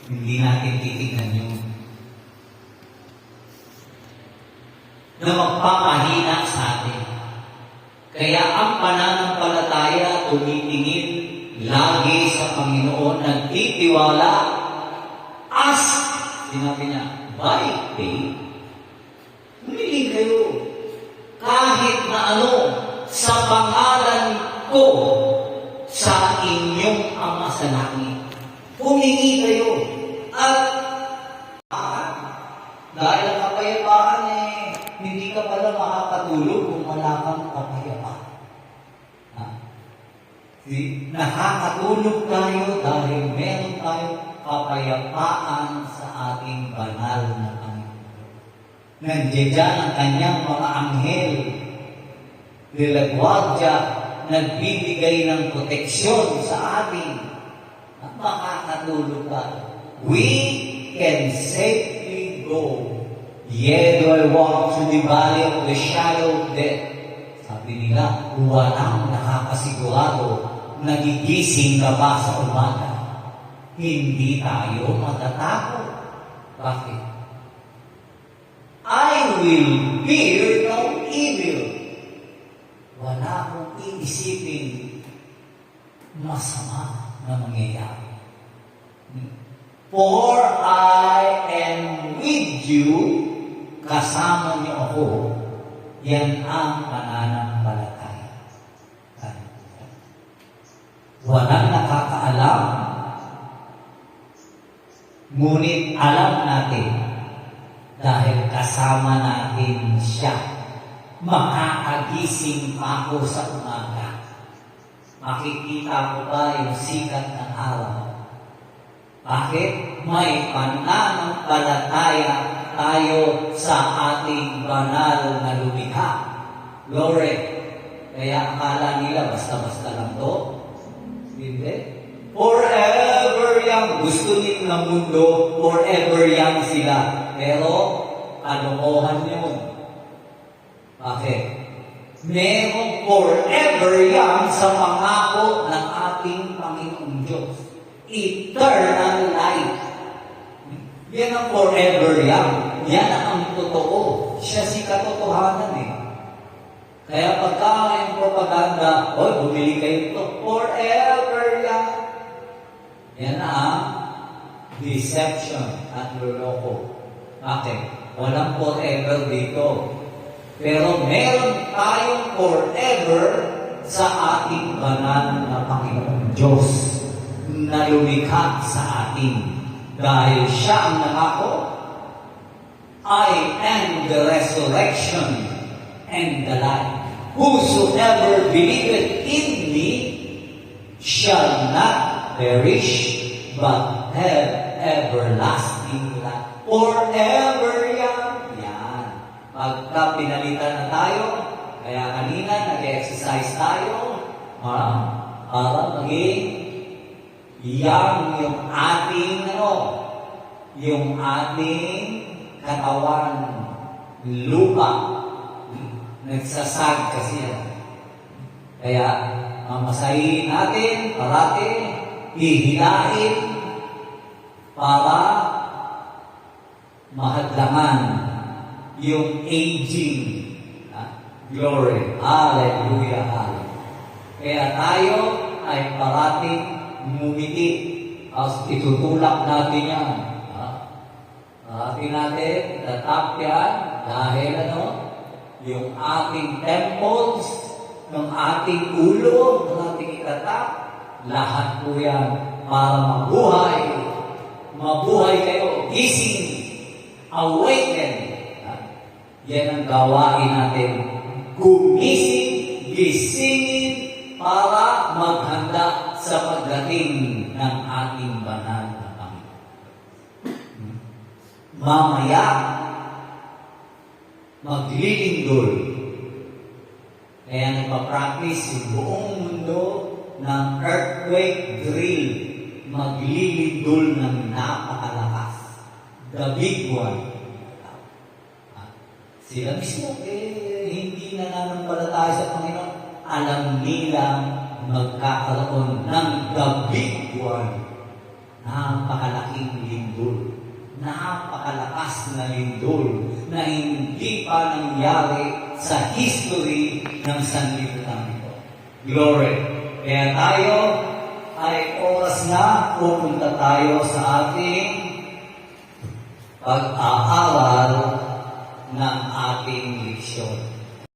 Hindi natin titignan yun. Na magpapahina sa atin. Kaya ang pananampalataya tumitingin lagi sa Panginoon, nagtitiwala, ask, sinabi niya, by faith, humili kayo kahit na ano sa pangalan ko sa inyong Ama sa langit. Humingi kayo. At dahil ang kapayapaan hindi ka pala makakatulog kung wala kang kapayapaan. Nakakatulog tayo dahil meron tayong kapayapaan sa ating banal na Panginoon. Nandiyan dyan ang kanyang mga anghel, dilagwadya, nagbibigay ng proteksyon sa atin. At makakatulog tayo. We can safely go. Yea, though I walk through the valley of the shadow of death. Sabi nila, walang nakakasigurado, nagigising ka ba sa umaga? Hindi tayo matatakot. Bakit? I will fear no evil. Wala akong iisipin masama na mangyayari. For I am with you, kasama niyo ako, yan ang pananampalataya. Walang nakakaalam, ngunit alam natin, dahil kasama natin siya, makakagising pa ako sa umaga. Makikita ko ba yung sikat ng araw? Bakit? May pananampalataya tayo sa ating banal na lumikha. Glory. Kaya akala nila basta-basta lang to. Hindi. Forever young. Gusto nila ng mundo, forever young sila. Pero, kalokohan yun. Bakit? Merong forever young sa pangako ng ating Panginoong Diyos. Eternal life. Yan ang forever young. Yan ang totoo. Siya si katotohanan Kaya pagka may propaganda, bumili kayo ito. Forever young. Yan ang deception at luloko. Bakit? Walang forever dito. Pero meron tayong forever sa ating banal na Panginoong Diyos na lumikha sa atin. Dahil siya ang nangako, I am the resurrection and the life. Whosoever believeth in me shall not perish, but have everlasting life. Forever young. Yan. Pagka pinalitan na tayo, kaya kanina nag-exercise tayo, para maging young yung ating yung ating katawan, lupa. Nagsasag kasi yan. Kaya, mamasahin natin, parati, hihilain, para mahadlangan yung aging. Glory. Hallelujah. Hallelujah. Kaya tayo ay parating ngumiti. Itutulak natin yan. Parating natin, tatap yan, dahil yung ating temples, ng ating ulo, ng ating itatap, lahat po yan para mabuhay. Mabuhay kayo. Gising. Awaken. Yan ang gawain natin. Gumising, gisingin, para maghanda sa pagdating ng ating banal na Panginoon. Mamaya, maglilingdol. Kaya nagpa-practice yung buong mundo ng earthquake drill. Maglilingdol ng napakalakas. The big one. Sila mismo, hindi nananampalataya sa Panginoon. Alam nila magkakaroon ng the big one. Napakalaking napakalakas na lindol na hindi pa nangyari sa history ng sanlibutan ito. Glory! Kaya tayo ay oras na pupunta tayo sa ating pag-aaral ng ating leksyon.